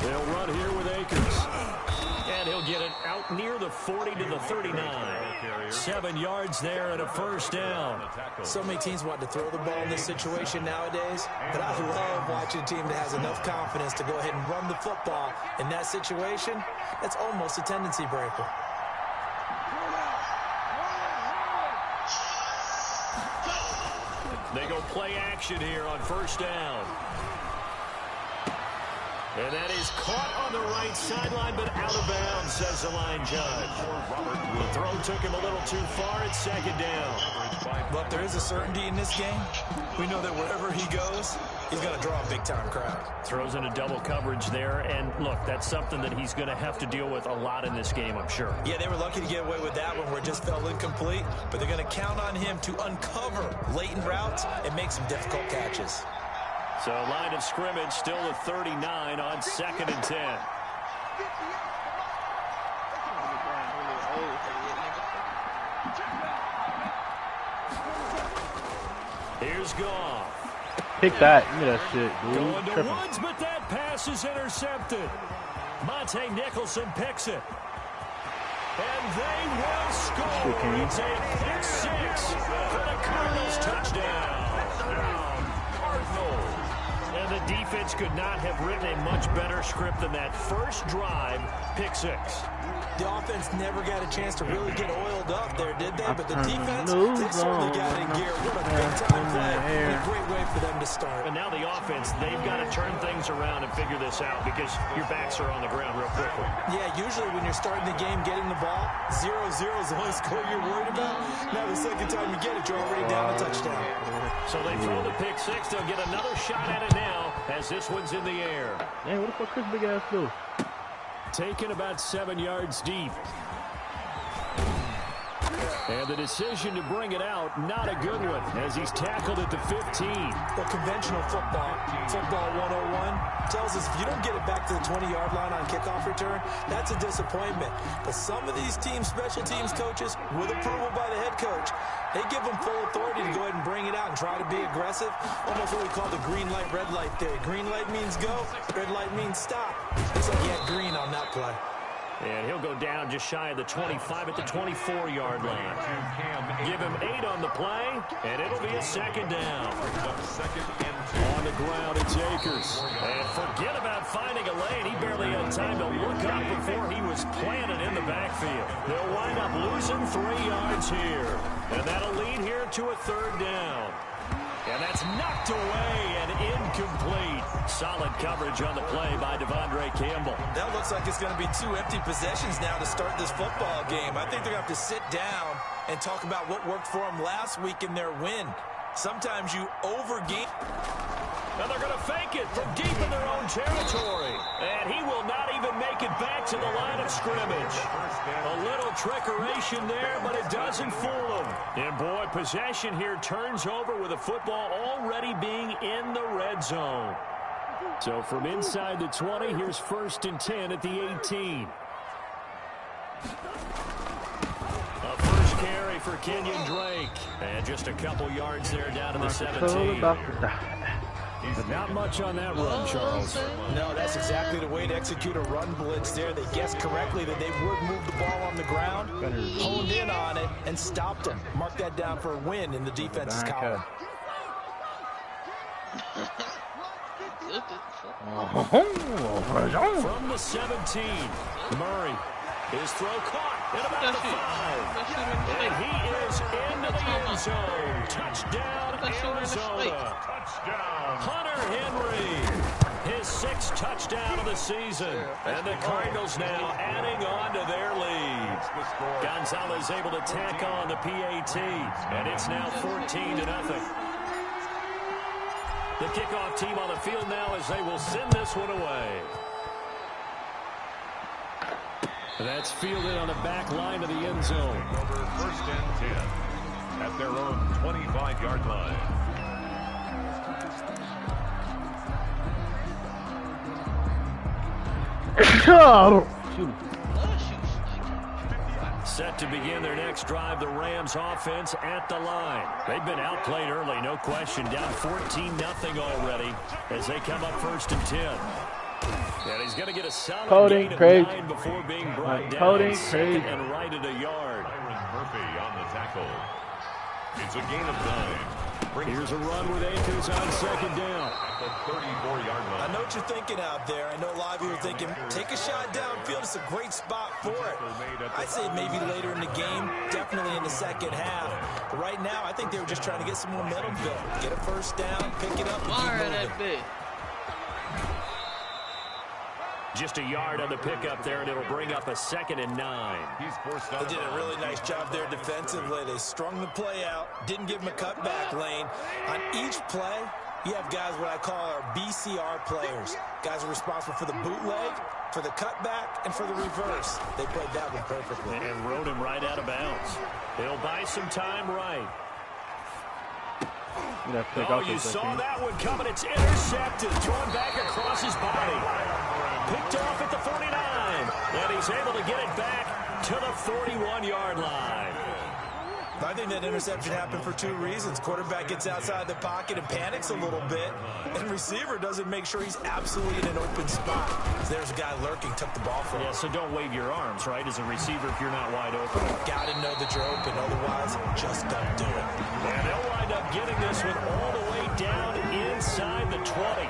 They'll run here with Akers. And he'll get it out near the 40 to the 39. 7 yards there and a first down. So many teams want to throw the ball in this situation nowadays, but I love watching a team that has enough confidence to go ahead and run the football in that situation. That's almost a tendency breaker. They go play action here on first down. And that is caught on the right sideline, but out of bounds, says the line judge. The throw took him a little too far. It's second down. Look, there is a certainty in this game. We know that wherever he goes, he's going to draw a big-time crowd. Throws into double coverage there, and look, that's something that he's going to have to deal with a lot in this game, I'm sure. Yeah, they were lucky to get away with that one where it just fell incomplete, but they're going to count on him to uncover latent routes and make some difficult catches. So line of scrimmage still at 39 on 2nd and 10. Here's Goff. Pick that. Give me that shit, dude. Going to Woods, but that pass is intercepted. Monte Nicholson picks it. And they will score. It's a pick 6 for the Cardinals touchdown. Cardinals. And the defense could not have written a much better script than that first drive, pick 6. The offense never got a chance to really get oiled up there, did they? But the defense, they certainly got in gear. What a big-time play. And a great way for them to start. And now the offense, they've got to turn things around and figure this out because your backs are on the ground real quickly. Yeah, usually when you're starting the game, getting the ball, 0-0 is the only score you're worried about. Now the second time you get it, you're already down a touchdown. So they throw the pick 6. They'll get another shot at it now as this one's in the air. Hey, what the fuck Chris big ass do? Taken about 7 yards deep. And the decision to bring it out, not a good one, as he's tackled at the 15. Well, conventional football 101, tells us if you don't get it back to the 20-yard line on kickoff return, that's a disappointment. But some of these teams, special teams coaches, with approval by the head coach, they give them full authority to go ahead and bring it out and try to be aggressive. Almost what we call the green light, red light theory. Green light means go, red light means stop. Looks like he had green on that play. And he'll go down just shy of the 25 at the 24-yard line. Give him 8 on the play, and it'll be a second down. On the ground, it's Akers. And forget about finding a lane. He barely had time to look up before he was planted in the backfield. They'll wind up losing 3 yards here. And that'll lead here to a third down. And that's knocked away and incomplete. Solid coverage on the play by Devondre Campbell. That looks like it's going to be 2 empty possessions now to start this football game. I think they're going to have to sit down and talk about what worked for them last week in their win. Sometimes you overgame. Now they're going to fake it from deep in their own territory. And he will not even make it back to the line of scrimmage. A little trickeration there, but it doesn't fool him. And boy, possession here turns over with the football already being in the red zone. So from inside the 20, here's 1st and 10 at the 18. A first carry for Kenyon Drake. And just a couple yards there down to the 17. Not much on that run, Charles. No, that's exactly the way to execute a run blitz there. They guessed correctly that they would move the ball on the ground, honed in on it, and stopped them. Mark that down for a win in the defense's column. From the 17, Murray. His throw caught at about the 5. And he is into the end zone. Touchdown, Arizona. Touchdown. Hunter Henry. His 6th touchdown of the season. And the Cardinals now adding on to their lead. Gonzalez able to tack on the PAT. And it's now 14-0. The kickoff team on the field now as they will send this one away. That's fielded on the back line of the end zone. Over 1st and 10 at their own 25-yard line. Set to begin their next drive, the Rams offense at the line. They've been outplayed early, no question. Down 14-0 already as they come up 1st and 10. And he's going to get a solid gain of 9 before being brought down. Second and right at a yard. Murphy on the tackle. It's a gain of 9. Here's a run with Akers on 2nd down. At the 34-yard line. I know what you're thinking out there. I know a lot of you are thinking, take a shot downfield. It's a great spot for it. I'd say maybe later in the game, definitely in the second half. But right now, I think they were just trying to get some momentum built. Get a first down, pick it up, and keep moving. Just a yard on the pickup there, and it'll bring up a 2nd and 9. He's forced out. They did a really nice job there defensively. They strung the play out, didn't give him a cutback lane. On each play, you have guys what I call our BCR players. Guys are responsible for the bootleg, for the cutback, and for the reverse. They played that one perfectly. And rode him right out of bounds. He'll buy some time right. Oh, you saw that one coming. It's intercepted. Thrown back across his body. Picked off at the 49. And he's able to get it back to the 41-yard line. I think that interception happened for 2 reasons. Quarterback gets outside the pocket and panics a little bit. And receiver doesn't make sure he's absolutely in an open spot. So there's a guy lurking, took the ball from him. Yeah, so don't wave your arms, right, as a receiver if you're not wide open. Got to know that you're open. Otherwise, just don't do it. And they'll wind up getting this one all the way down inside the 20.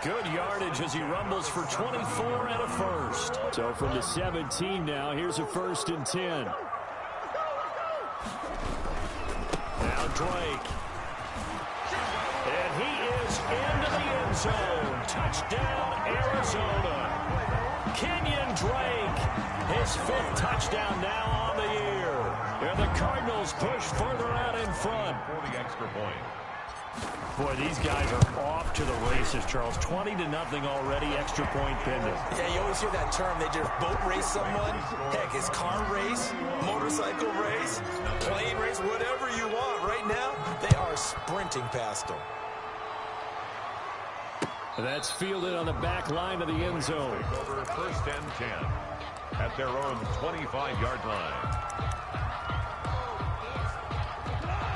Good yardage as he rumbles for 24 and a first. So from the 17 now, here's a 1st and 10. Now Drake. And he is into the end zone. Touchdown, Arizona. Kenyon Drake, his 5th touchdown now on the year. And the Cardinals push further out in front. For the extra point. Boy, these guys are off to the races, Charles. 20-0 already, extra point pending. Yeah, you always hear that term. They just boat race someone. Heck, it's car race, motorcycle race, plane race, whatever you want. Right now, they are sprinting past them. That's fielded on the back line of the end zone. Over 1st and 10 at their own 25-yard line.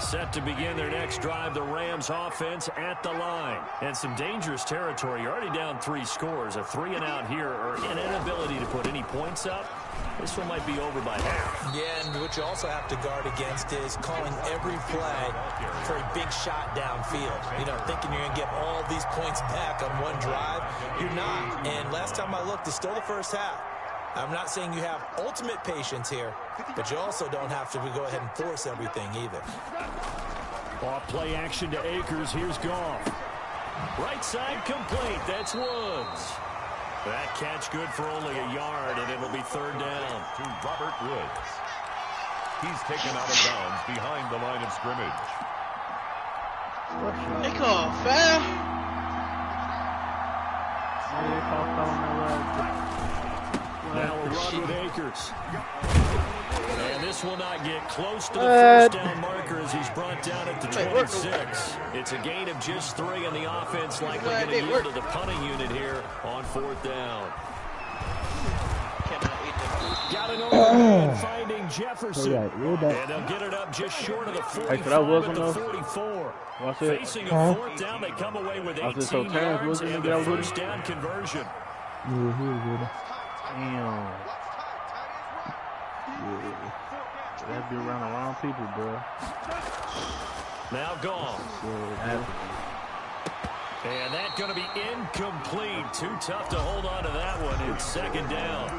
Set to begin their next drive, the Rams offense at the line. And some dangerous territory. You're already down 3 scores. A 3-and-out here, or an inability to put any points up. This one might be over by half. Yeah, and what you also have to guard against is calling every play for a big shot downfield. You know, thinking you're going to get all these points back on one drive. You're not. And last time I looked, it's still the first half. I'm not saying you have ultimate patience here, but you also don't have to go ahead and force everything either. Off play action to Akers. Here's Goff. Right side complete. That's Woods. That catch good for only a yard, and it'll be 3rd down. To Robert Woods. He's taken out of bounds behind the line of scrimmage. They call foul. Now a run with Akers. And this will not get close to the first down marker as he's brought down at the 26. It's a gain of just 3, and the offense likely going to yield to the punting unit here on 4th down. Got an overhead finding Jefferson. And they'll get it up just short of the 45 at the 44. Facing a 4th down, they come away with 18 yards and the first down conversion. Damn. That'd be around the wrong people, bro. Now gone. And that's going to be incomplete. Too tough to hold on to that one. It's 2nd down.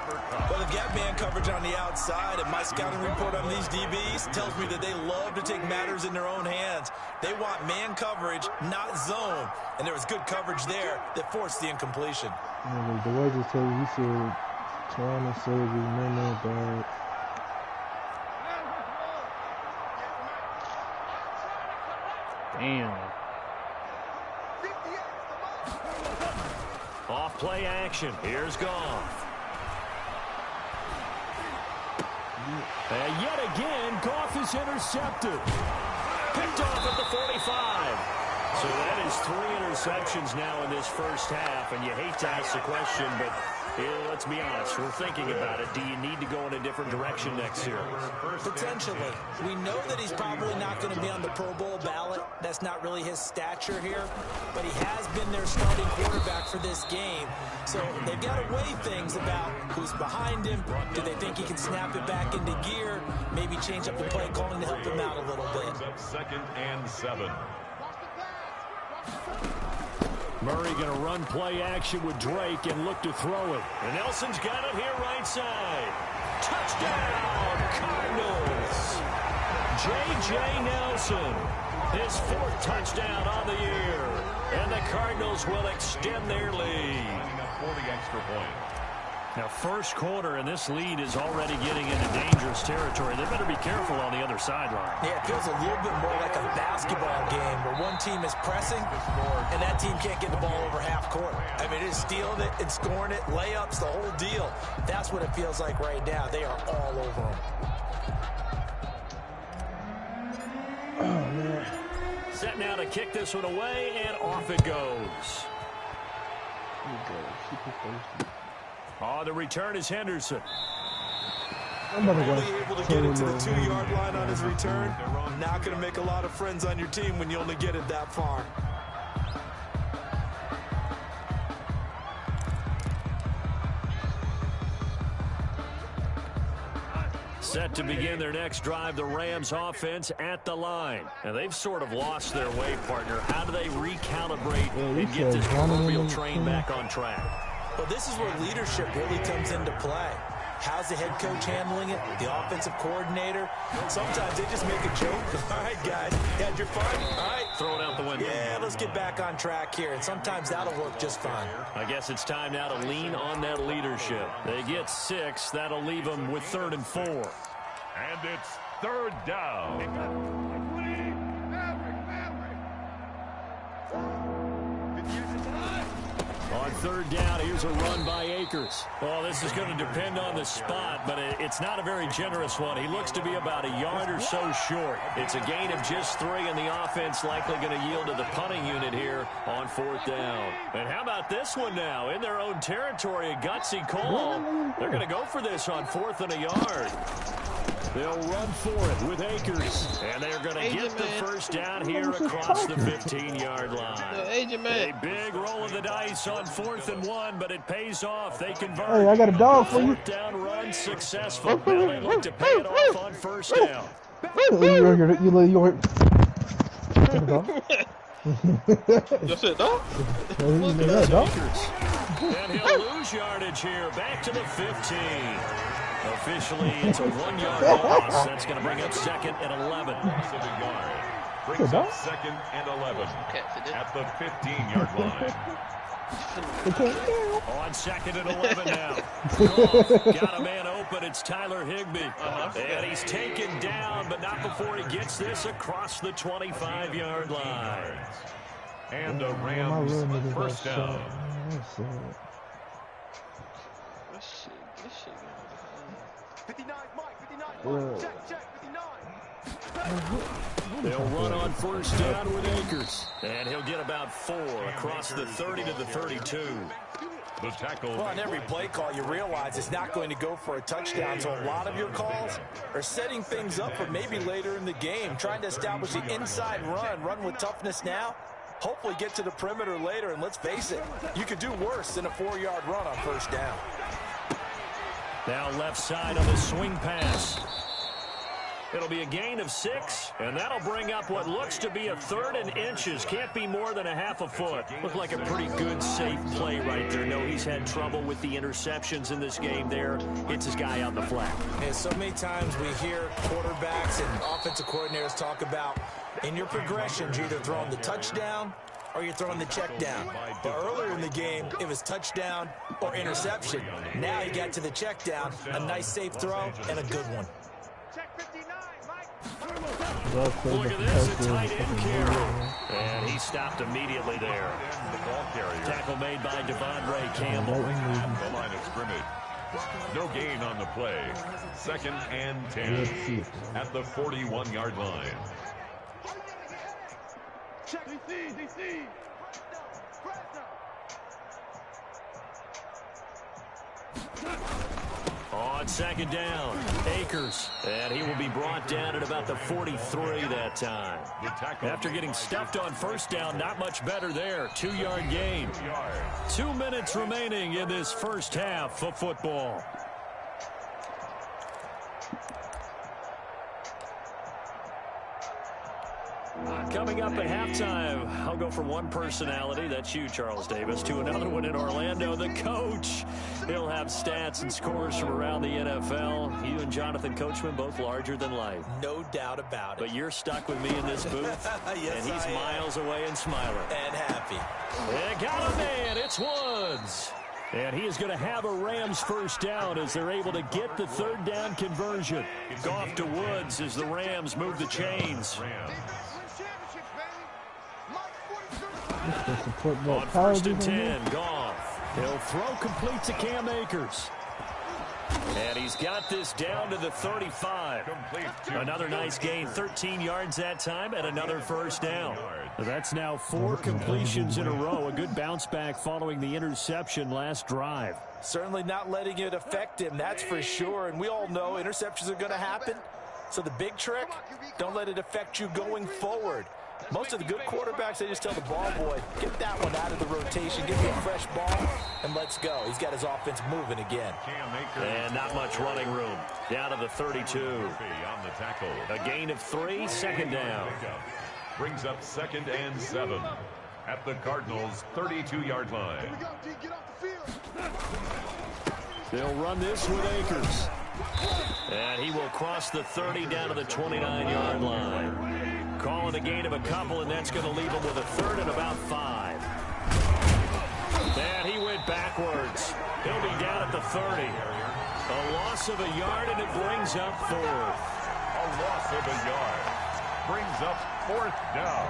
Well, they've got man coverage on the outside, and my scouting report on these DBs tells me that they love to take matters in their own hands. They want man coverage, not zone. And there was good coverage there that forced the incompletion. Yeah, the way just told you, he said, trying to save his memory bad. Damn. Off play action. Here's Goff. And yet again, Goff is intercepted. Picked off at the 45. So that is 3 interceptions now in this first half. And you hate to ask the question, but Let's be honest, we're thinking about it. Do you need to go in a different direction next series? Potentially. We know that he's probably not going to be on the Pro Bowl ballot. That's not really his stature here. But he has been their starting quarterback for this game. So they've got to weigh things about who's behind him. Do they think he can snap it back into gear? Maybe change up the play calling to help him out a little bit. 2nd and 7. Murray going to run play action with Drake and look to throw it. And Nelson's got it here right side. Touchdown, Cardinals. J.J. Nelson, his 4th touchdown on the year. And the Cardinals will extend their lead. 40 extra point. Now, first quarter, and this lead is already getting into dangerous territory. They better be careful on the other sideline. Yeah, it feels a little bit more like a basketball game where one team is pressing and that team can't get the ball over half court. I mean, it's stealing it and scoring it, layups, the whole deal. That's what it feels like right now. They are all over them. Oh, man. Set now to kick this one away, and off it goes. Oh, the return is Henderson. Only able to get it to the 2-yard line on his return. Not going to make a lot of friends on your team when you only get it that far. Set to begin their next drive, the Rams offense at the line. And they've sort of lost their way, partner. How do they recalibrate and get this proverbial train back on track? Well, this is where leadership really comes into play. How's the head coach handling it? The offensive coordinator? Sometimes they just make a joke. All right, guys, had your fun? All right. Throw it out the window. Yeah, let's get back on track here. And sometimes that'll work just fine. I guess it's time now to lean on that leadership. They get 6. That'll leave them with 3rd and 4. And it's 3rd down. On 3rd down, here's a run by Akers. Oh, this is going to depend on the spot, but it's not a very generous one. He looks to be about a yard or so short. It's a gain of just 3, and the offense likely going to yield to the punting unit here on 4th down. And how about this one now? In their own territory, a gutsy call. They're going to go for this on 4th and a yard. They'll run for it with Akers, and they're going to get the first down here across the 15-yard line. A big roll of the dice on 4th and 1, but it pays off. They convert. Hey, I got a dog for you. 4th down run successful. Now they look to pay it off on 1st down. That's it, dog. And he'll lose yardage here. Back to the 15. Officially, it's a 1-yard loss. That's going to bring up 2nd and 11. Brings up 2nd and 11 at the 15-yard line. On 2nd and 11 now. Got a man open. It's Tyler Higbee. And he's taken down, but not before he gets this across the 25-yard line. And a Rams 1st down. They'll run on 1st down with Akers. And he'll get about 4 across the 30 to the 32. The tackle. Well, on every play call, you realize it's not going to go for a touchdown. So a lot of your calls are setting things up for maybe later in the game, trying to establish the inside run with toughness now. Hopefully get to the perimeter later, and let's face it, you could do worse than a 4-yard run on 1st down. Now left side on the swing pass. It'll be a gain of 6, and that'll bring up what looks to be a 3rd and inches. Can't be more than a half a foot. Looked like a pretty good, safe play right there. No, he's had trouble with the interceptions in this game there. Hits his guy on the flat. And so many times we hear quarterbacks and offensive coordinators talk about in your progressions, you're either throwing the touchdown or you're throwing the check down. But earlier in the game, it was touchdown or interception. Now you got to the check down, a nice safe throw, and a good one. Look at this, a tight end carry. And he stopped immediately there. Tackle made by Devondre Campbell. The line of scrimmage. No gain on the play. 2nd and 10 at the 41-yard line. On second down, Akers. And he will be brought down at about the 43 that time. After getting stuffed on first down, not much better there. 2-yard gain. 2 minutes remaining in this first half of football. Coming up at halftime, I'll go from one personality, that's you, Charles Davis, to another one in Orlando, the coach. He'll have stats and scores from around the NFL. You and Jonathan Coachman, both larger than life. No doubt about it. But you're stuck with me in this booth, yes, and he's miles away and smiling. And happy. And got a man, it's Woods. And he is going to have a Rams first down as they're able to get the third down conversion. Goff to Woods as the Rams move the chains. On first and 10, Goff. He'll throw complete to Cam Akers. And he's got this down to the 35. Another nice gain, 13 yards that time, and another first down. That's now 4 completions in a row. A good bounce back following the interception last drive. Certainly not letting it affect him, that's for sure. And we all know interceptions are going to happen. So the big trick, don't let it affect you going forward. Most of the good quarterbacks, they just tell the ball boy, get that one out of the rotation, give me a fresh ball, and let's go. He's got his offense moving again. And not much running room. Down to the 32. A gain of 3, second down. Brings up 2nd and 7 at the Cardinals' 32-yard line. They'll run this with Akers. And he will cross the 30 down to the 29-yard line. Calling a gain of a couple, and that's going to leave him with a third and about 5. And he went backwards. He'll be down at the 30. A loss of a yard, and it brings up 4th. A loss of a yard brings up 4th down.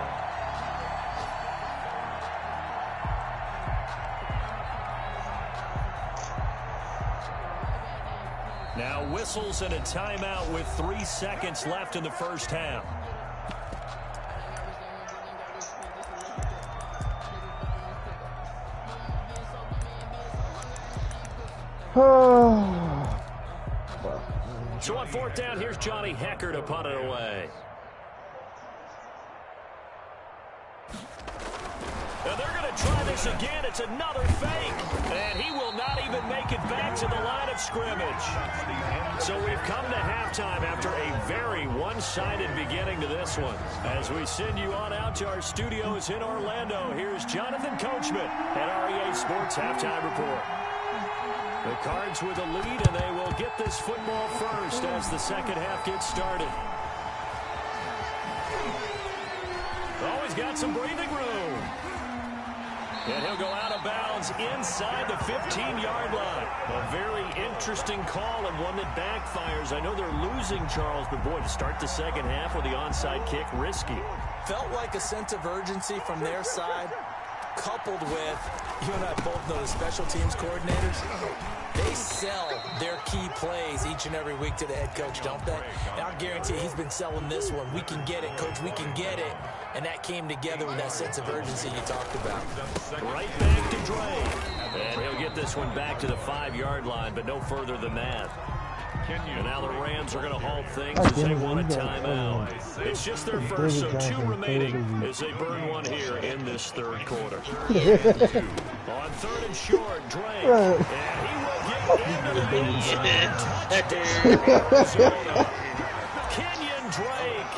Now whistles and a timeout with 3 seconds left in the first half. So on 4th down, here's Johnny Hecker to punt it away. Now they're going to try this again. It's another fake. And he will not even make it back to the line of scrimmage. So we've come to halftime after a very one-sided beginning to this one. As we send you on out to our studios in Orlando, here's Jonathan Coachman at REA Sports Halftime Report. The Cards with a lead, and they will get this football first as the second half gets started. Always got some breathing room. And he'll go out of bounds inside the 15-yard line. A very interesting call and one that backfires. I know they're losing, Charles, but boy, to start the second half with the onside kick, risky. Felt like a sense of urgency from their side, coupled with, you and I both know the special teams coordinators, they sell their key plays each and every week to the head coach, don't they? And I'll guarantee he's been selling this one. We can get it, coach, we can get it. And that came together with that sense of urgency you talked about. Right back to Dre. And he'll get this one back to the 5-yard line, but no further than that. And now the Rams are going to halt things as they want a timeout. It's just their first, so 2 remaining as they burn one here in this third quarter. On 3rd and short, Drake. And he will get into the end zone. Touchdown. Kenyon Drake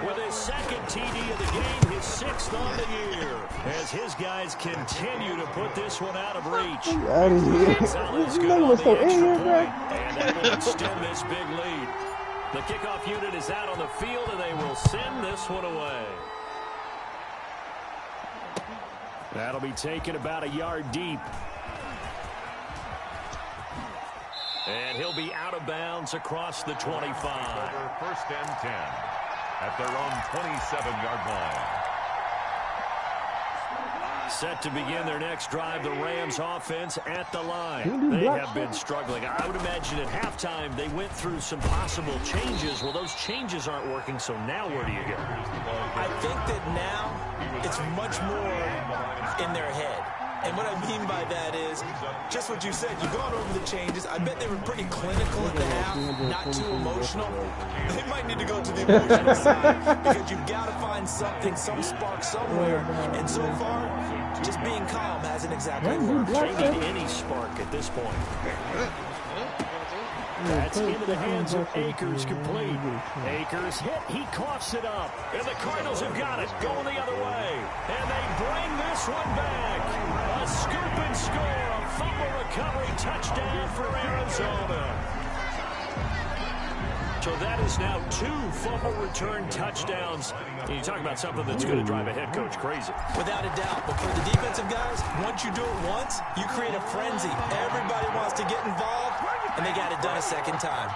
with his 2nd TD of the game, his 6th on the year. As his guys continue to put this one out of reach. Out of here. Gonzalez good on the extra point, and that will extend this big lead. The kickoff unit is out on the field, and they will send this one away. That'll be taken about a yard deep. And he'll be out of bounds across the 25. 1st and 10 at their own 27-yard line. Set to begin their next drive, the Rams offense at the line. They have been struggling. I would imagine at halftime they went through some possible changes. Well, those changes aren't working, so now where do you go? I think that now it's much more in their head. And what I mean by that is just what you said. You've gone over the changes. I bet they were pretty clinical at the half, not too emotional. They might need to go to the emotional side because you've got to find something, some spark somewhere. And so far, just being calm hasn't exactly worked. They need any spark at this point. That's into the hands of Akers, complete. Akers hit, he coughs it up. And the Cardinals have got it, going the other way. And they bring this one back. A scoop and score, a fumble recovery touchdown for Arizona. So that is now 2 fumble return touchdowns. And you talk about something that's going to drive a head coach crazy. Without a doubt. But for the defensive guys, once you do it once, you create a frenzy. Everybody wants to get involved, and they got it done a second time.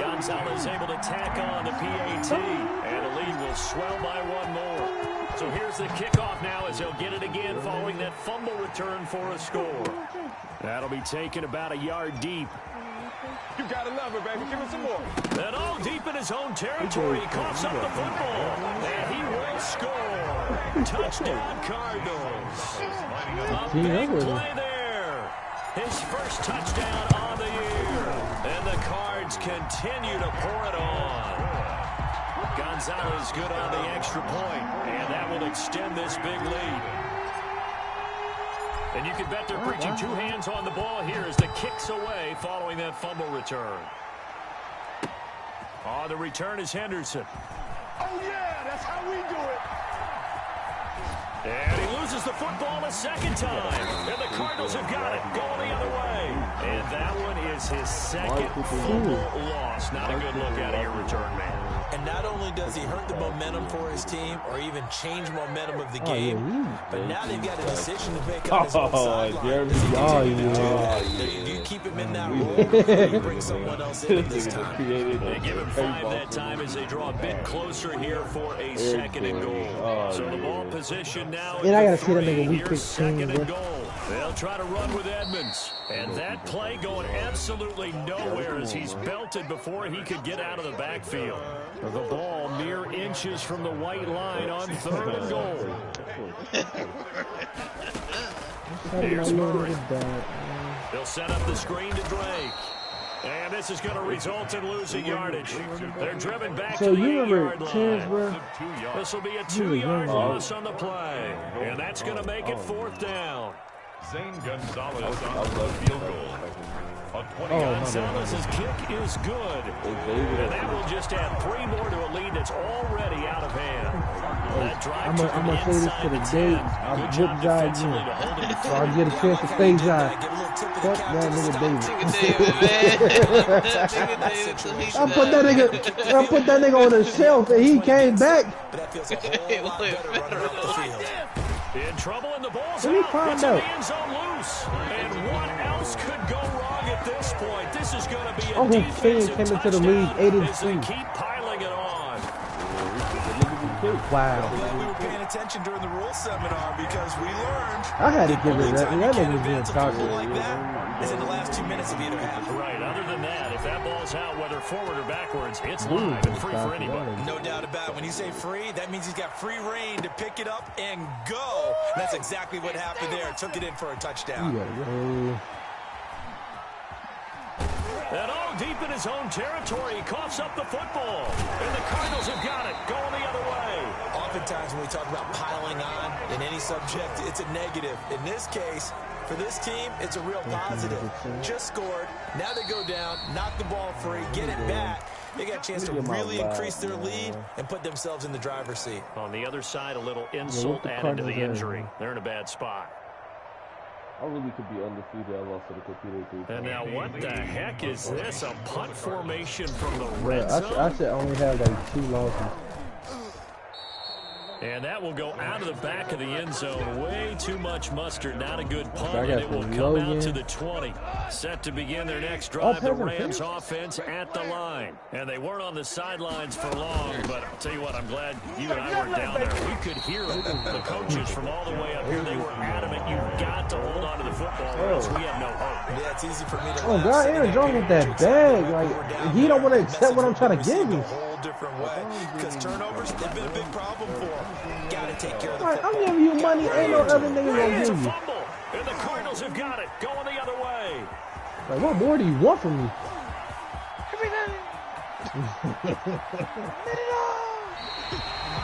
Gonzalez able to tack on the PAT, and the lead will swell by 1 more. So here's the kickoff now as they'll get it again following that fumble return for a score. That'll be taken about a yard deep. You gotta love it, baby. Give us some more. And all deep in his own territory, he coughs up the football. And he will score. Touchdown, Cardinals. A big play there. His first touchdown on the year. And the Cards continue to pour it on. Gonzalez good on the extra point. And that will extend this big lead. And you can bet they're preaching 2 hands on the ball here as the kick's away following that fumble return. On the return is Henderson. Oh, yeah, that's how we do it. And he loses the football a second time. And the Cardinals have got it, going the other way. And that one is his second fumble loss. Not a good look out of your return man. And not only does he hurt the momentum for his team or even change momentum of the game, but now they've got a decision to make on his own sideline. Do you keep him in that role or do you bring someone else in this time? They give him 5 that time as they draw a bit closer here for a second and goal. So the ball position now I is gotta see that nigga week 15, second and bro. goal. They'll try to run with Edmonds. And that play going absolutely nowhere as he's belted before he could get out of the backfield. The ball mere inches from the white line on 3rd and goal. Here's Murray. They'll set up the screen to Drake. And this is going to result in losing yardage. They're driven back to the 8-yard line. This will be a 2-yard loss on the play. And that's going to make it 4th down. Zane Gonzalez on the field goal. Gonzalez's kick is good. And that will just add 3 more to a lead that's already out of hand. That drive took I'm him gonna say this to the inside day. 10. I'll Good whip job Jai defensively again. to hold him to So I get a chance to stay Jai. Fuck that nigga David. I put that nigga on the shelf and he came back. In trouble and the ball's Let me out. find It's in out. the end zone loose. And what else could go wrong at this point? This is going to be a Uncle Finn defensive came into the touchdown league as they 8-2. keep piling it on. Wow. We were paying attention during the rules seminar because we learned I had to give the it only that. time That you can nigga was being advance a fumble cocky. like that is in the last 2 minutes of either half. Right, other than that, if that ball's out, whether forward or backwards, it's live and free for anybody. No doubt about it. When you say free, that means he's got free reign to pick it up and go. That's exactly what happened there. Took it in for a touchdown. And all deep in his own territory, he coughs up the football. And the Cardinals have got it, going the other way. Oftentimes when we talk about piling on in any subject, it's a negative. In this case, for this team, it's a real positive. Just scored. Now they go down, knock the ball free, get it back. They got a chance to really increase their lead and put themselves in the driver's seat. On the other side, a little insult added to the injury. They're in a bad spot. I really could be undefeated. I lost to the computer 3 times. And now what the heck is this? A punt formation from the red zone? I should only have like 2 losses. And that will go out of the back of the end zone. Way too much mustard. Not a good punt. And it will come out to the 20. Set to begin their next drive. The Rams offense at the line. And they weren't on the sidelines for long. But I'll tell you what, I'm glad you and I were down there. We could hear them. The coaches from all the way up here, they were adamant. You've got to hold on to the football or else we have no hope. Yeah, it's easy for me to Oh, God, Aaron Jones with that bag. Like, he don't want to accept what I'm trying to give him. A whole different way. Because turnovers, they've been a big problem for him. Got to take care of the Right, football. I'm giving you money. Ain't no other nigga gonna It's a give you. fumble, and the Cardinals have got it, going the other way. Like, what more do you want from me?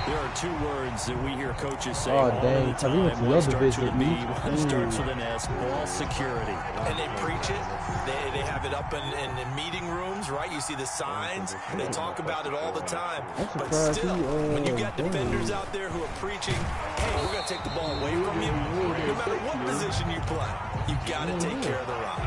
There are two words that we hear coaches say Oh, all dang. the time. Went to One your starts with a division, B, dude. one starts with an S. Ball security. And they preach it. They have it up in meeting rooms, right? You see the signs. They talk about it all the time. But still, when you got defenders out there who are preaching, hey, we're going to take the ball away from you, no matter what position you play, you've got to take care of the run.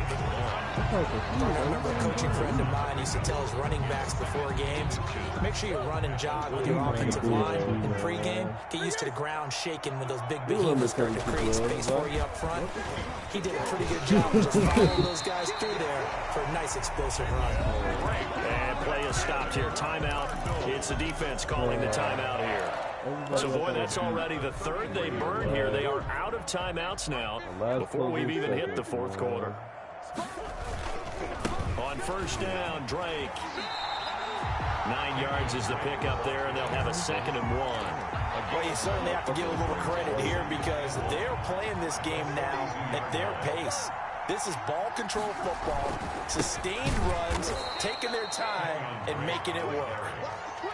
I remember a coaching friend of mine used to tell his running backs before games, make sure you run and jog with your offensive line in pregame. Get used to the ground shaking when those big behemoths start to create space for you up front. He did a pretty good job of just following those guys through there for a nice explosive run. And play is stopped here. Timeout. It's the defense calling the timeout here. So, boy, that's already the third they burn here. They are out of timeouts now before we've even hit the fourth quarter. On first down, Drake. 9 yards is the pickup there, and they'll have a 2nd and 1. Well, you certainly have to give a little credit here because they're playing this game now at their pace. This is ball control football, sustained runs, taking their time, and making it work.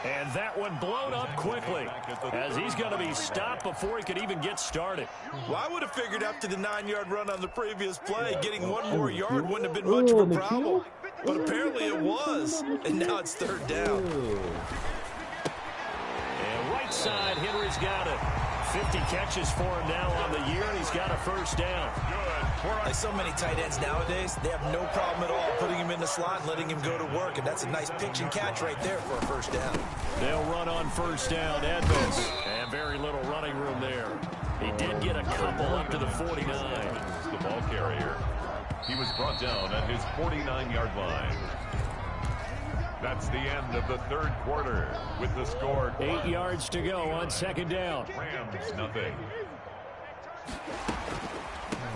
And that one blown up quickly as he's going to be stopped before he could even get started. Well, I would have figured after the 9-yard run on the previous play, getting one more yard wouldn't have been much of a problem. But apparently it was, and now it's 3rd down. And right side, Henry's got it. 50 catches for him now on the year, and he's got a first down. Like so many tight ends nowadays, they have no problem at all putting him in the slot and letting him go to work, and that's a nice pitch and catch right there for a first down. They'll run on first down, Edmonds, and very little running room there. He did get a couple up to the 49. The ball carrier. He was brought down at his 49-yard line. That's the end of the 3rd quarter with the score 8 yards to go on 2nd down. Rams nothing.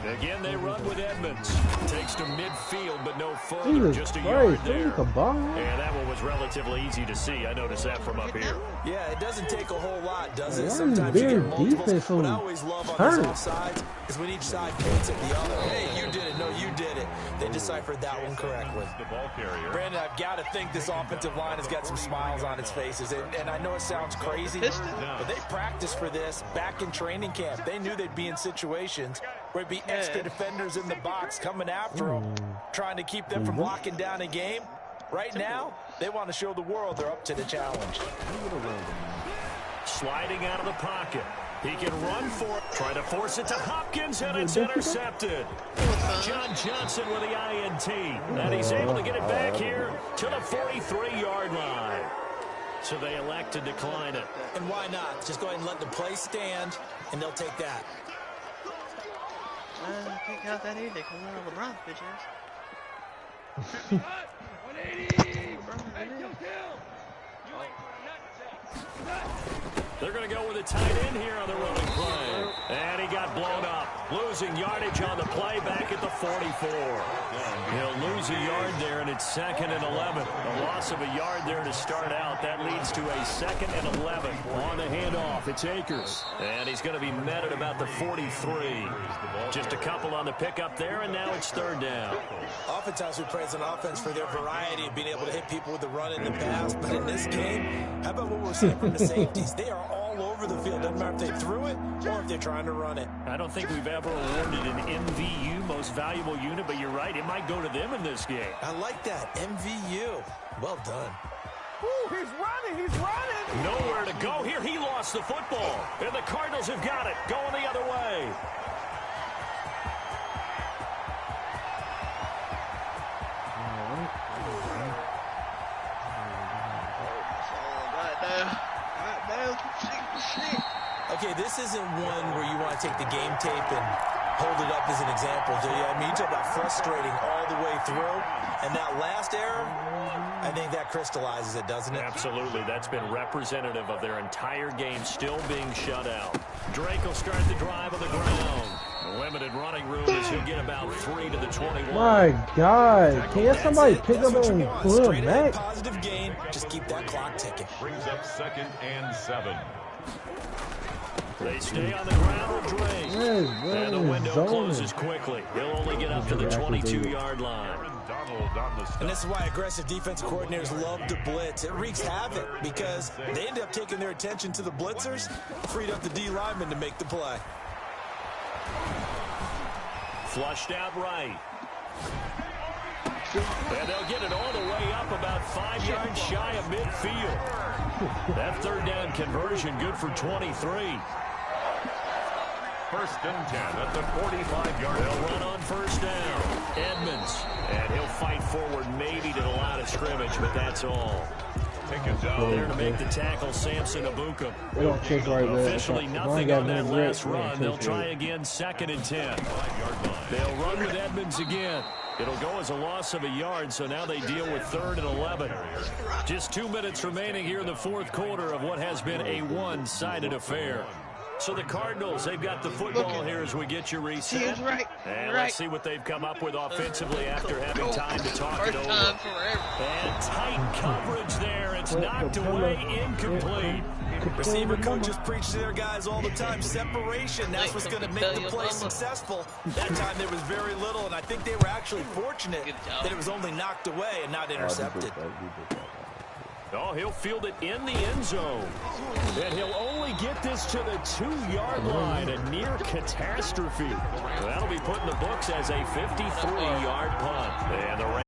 Again, they run with Edmonds. Takes to midfield, but no further. Just a yard Christ, there. and And that one was relatively easy to see. I noticed that from up here. Yeah, it doesn't take a whole lot, does it? Why Sometimes is you their get multiples. defense so What I always love on these offsides is when each side points at the other. Hey, you did it. No, you did it. They deciphered that one correctly. The ball carrier. Brandon, I've got to think this offensive line has got some smiles on its faces. And I know it sounds crazy, but they practiced for this back in training camp. They knew they'd be in situations where it'd be extra defenders in the box coming after them, trying to keep them from locking down a game. Right now, they want to show the world they're up to the challenge. Sliding out of the pocket. He can run for it. Try to force it to Hopkins, and it's intercepted. John Johnson with the INT. And he's able to get it back here to the 43-yard line. So they elect to decline it. And why not? Just go ahead and let the play stand, and they'll take that. Can't count that either, because one of LeBron's bitches. They're going to go with a tight end here on the running play. And he got blown up. Losing yardage on the play back at the 44. He'll lose a yard there, and it's 2nd and 11. A loss of a yard there to start out. That leads to a 2nd and 11. On the handoff, it's Akers. And he's going to be met at about the 43. Just a couple on the pickup there, and now it's 3rd down. Oftentimes we praise an offense for their variety of being able to hit people with the run in the pass. But in this game, how about what we're seeing from the safeties? They are all over the field. Doesn't matter if they threw it or if they're trying to run it. I don't think we've ever awarded an MVU, most valuable unit, but you're right. It might go to them in this game. I like that. MVU. Well done. Ooh, he's running. He's running. Nowhere to go here. He lost the football. And the Cardinals have got it. Going the other way. Okay, this isn't one where you want to take the game tape and hold it up as an example, do you? I mean, you talk about frustrating all the way through. And that last error, I think that crystallizes it, doesn't it? Absolutely. That's been representative of their entire game still being shut out. Drake will start the drive on the ground. Limited running room as he'll get about 3 to the 21. My God. Can't somebody pick up and pull Straight him ahead, back? positive gain. Just keep that clock ticking. Brings up 2nd and 7. They stay on the ground with Drake. Yes, And the window closes quickly. He'll only get up to the 22-yard line. And this is why aggressive defensive coordinators love to blitz. It wreaks havoc because they end up taking their attention to the blitzers, freed up the D lineman to make the play. Flushed out right. And they'll get it all the way up about 5 yards shy of midfield. That 3rd down conversion good for 23. 1st and 10 at the 45-yard line. They'll run on 1st down. Edmonds. And he'll fight forward maybe to the line of scrimmage, but that's all. Take it down. There to make the tackle, Samson Abuka. They don't chase right there. Officially nothing on that last run. They'll try again 2nd and 10. They'll run with Edmonds again. It'll go as a loss of a yard, so now they deal with 3rd and 11. Just 2 minutes remaining here in the 4th quarter of what has been a one-sided affair. So the Cardinals, they've got the football here as we get your reset. He is right. And let's see what they've come up with offensively after having time to talk it over. And tight coverage there. It's knocked away, incomplete. Receiver coaches preach to their guys all the time. Separation, that's what's going to make the play successful. That time there was very little, and I think they were actually fortunate that it was only knocked away and not intercepted. Oh, he'll field it in the end zone. And he'll only get this to the 2-yard line, a near catastrophe. That'll be put in the books as a 53-yard punt. And the